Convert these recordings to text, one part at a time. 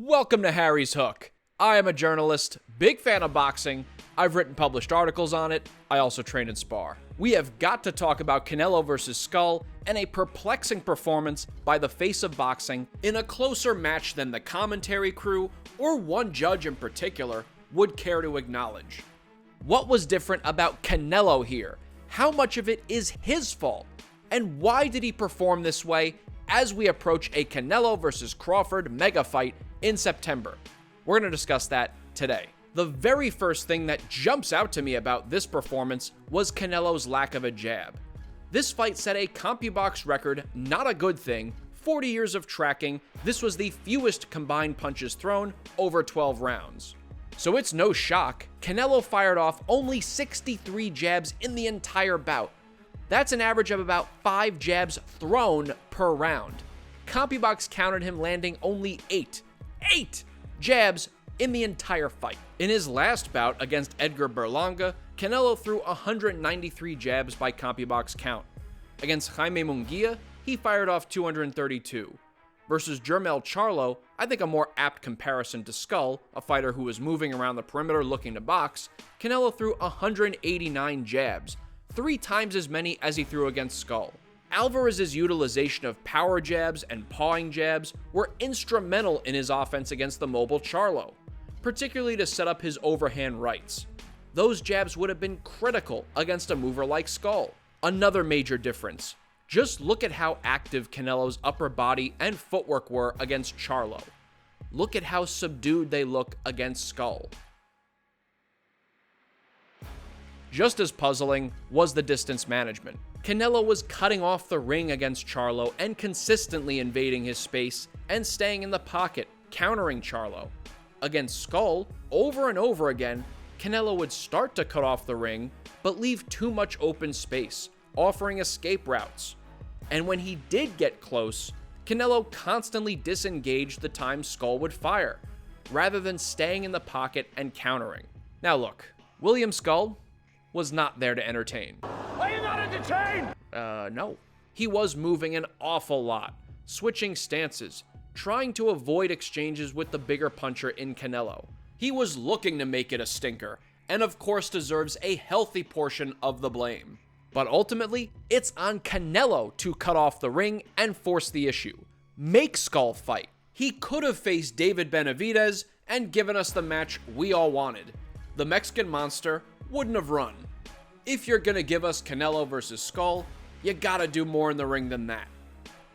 Welcome to Harry's Hook. I am a journalist, big fan of boxing. I've written published articles on it. I also train and spar. We have got to talk about Canelo vs. Scull and a perplexing performance by the face of boxing in a closer match than the commentary crew or one judge in particular would care to acknowledge. What was different about Canelo here? How much of it is his fault? And why did he perform this way as we approach a Canelo vs. Crawford mega fight in September? We're going to discuss that today. The very first thing that jumps out to me about this performance was Canelo's lack of a jab. This fight set a CompuBox record, not a good thing. 40 years of tracking, this was the fewest combined punches thrown over 12 rounds. So it's no shock, Canelo fired off only 63 jabs in the entire bout. That's an average of about 5 jabs thrown per round. CompuBox counted him landing only 8 jabs in the entire fight. In his last bout against Edgar Berlanga, Canelo threw 193 jabs by CompuBox count. Against Jaime Munguia, he fired off 232. Versus Jermell Charlo, I think a more apt comparison to Scull, a fighter who was moving around the perimeter looking to box, Canelo threw 189 jabs, 3 times as many as he threw against Scull. Alvarez's utilization of power jabs and pawing jabs were instrumental in his offense against the mobile Charlo, particularly to set up his overhand rights. Those jabs would have been critical against a mover like Scull. Another major difference. Just look at how active Canelo's upper body and footwork were against Charlo. Look at how subdued they look against Scull. Just as puzzling was the distance management. Canelo was cutting off the ring against Charlo and consistently invading his space and staying in the pocket, countering Charlo. Against Scull, over and over again, Canelo would start to cut off the ring, but leave too much open space, offering escape routes. And when he did get close, Canelo constantly disengaged the time Scull would fire, rather than staying in the pocket and countering. Now look, William Scull was not there to entertain. Are you not entertained? No. He was moving an awful lot, switching stances, trying to avoid exchanges with the bigger puncher in Canelo. He was looking to make it a stinker, and of course deserves a healthy portion of the blame. But ultimately, it's on Canelo to cut off the ring and force the issue. Make Scull fight. He could have faced David Benavidez and given us the match we all wanted. The Mexican monster wouldn't have run. If you're gonna give us Canelo versus Scull, you gotta do more in the ring than that.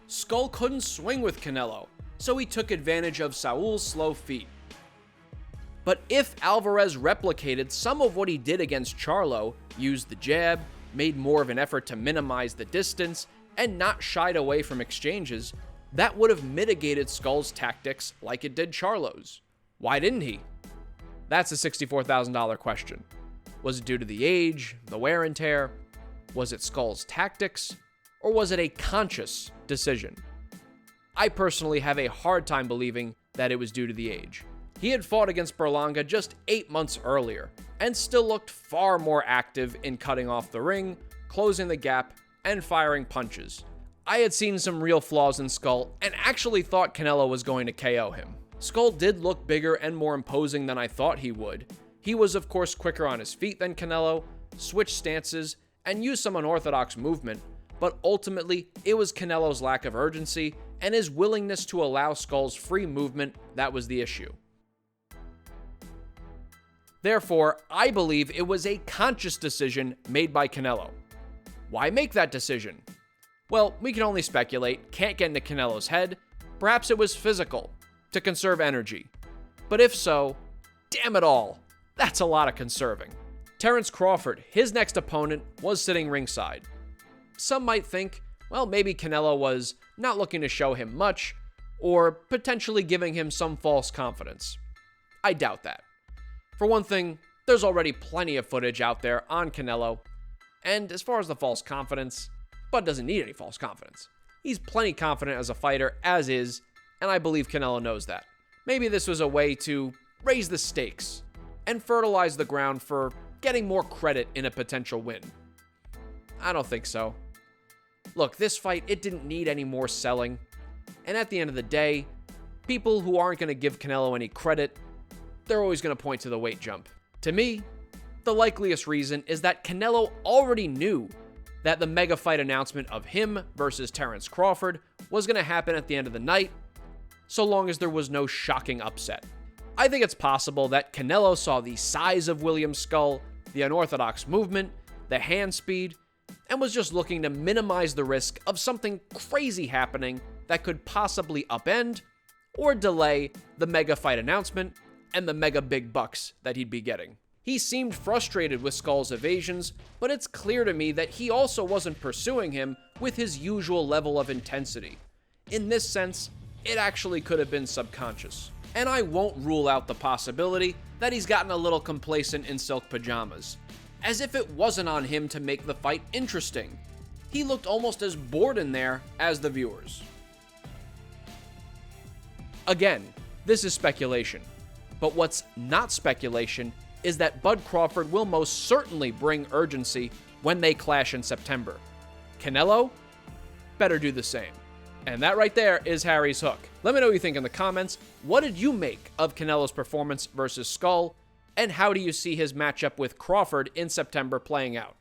Scull couldn't swing with Canelo, so he took advantage of Saul's slow feet. But if Alvarez replicated some of what he did against Charlo, used the jab, made more of an effort to minimize the distance, and not shied away from exchanges, that would have mitigated Scull's tactics like it did Charlo's. Why didn't he? That's a $64,000 question. Was it due to the age, the wear and tear? Was it Scull's tactics? Or was it a conscious decision? I personally have a hard time believing that it was due to the age. He had fought against Berlanga just 8 months earlier, and still looked far more active in cutting off the ring, closing the gap, and firing punches. I had seen some real flaws in Scull, and actually thought Canelo was going to KO him. Scull did look bigger and more imposing than I thought he would. He was of course quicker on his feet than Canelo, switched stances, and used some unorthodox movement, but ultimately it was Canelo's lack of urgency and his willingness to allow Scull's free movement that was the issue. Therefore, I believe it was a conscious decision made by Canelo. Why make that decision? Well, we can only speculate, can't get into Canelo's head. Perhaps it was physical, to conserve energy. But if so, damn it all, that's a lot of conserving. Terence Crawford, his next opponent, was sitting ringside. Some might think, well, maybe Canelo was not looking to show him much, or potentially giving him some false confidence. I doubt that. For one thing, there's already plenty of footage out there on Canelo, and as far as the false confidence, Bud doesn't need any false confidence. He's plenty confident as a fighter as is, and I believe Canelo knows that. Maybe this was a way to raise the stakes and fertilize the ground for getting more credit in a potential win. I don't think so. Look, this fight, it didn't need any more selling. And at the end of the day, people who aren't going to give Canelo any credit, they're always going to point to the weight jump. To me, the likeliest reason is that Canelo already knew that the mega fight announcement of him versus Terence Crawford was going to happen at the end of the night, so long as there was no shocking upset. I think it's possible that Canelo saw the size of William Scull, the unorthodox movement, the hand speed, and was just looking to minimize the risk of something crazy happening that could possibly upend or delay the mega fight announcement and the mega big bucks that he'd be getting. He seemed frustrated with Skull's evasions, but it's clear to me that he also wasn't pursuing him with his usual level of intensity. In this sense, it actually could have been subconscious. And I won't rule out the possibility that he's gotten a little complacent in silk pajamas, as if it wasn't on him to make the fight interesting. He looked almost as bored in there as the viewers. Again, this is speculation, but what's not speculation is that Bud Crawford will most certainly bring urgency when they clash in September. Canelo better do the same. And that right there is Harry's hook. Let me know what you think in the comments. What did you make of Canelo's performance versus Skull? And how do you see his matchup with Crawford in September playing out?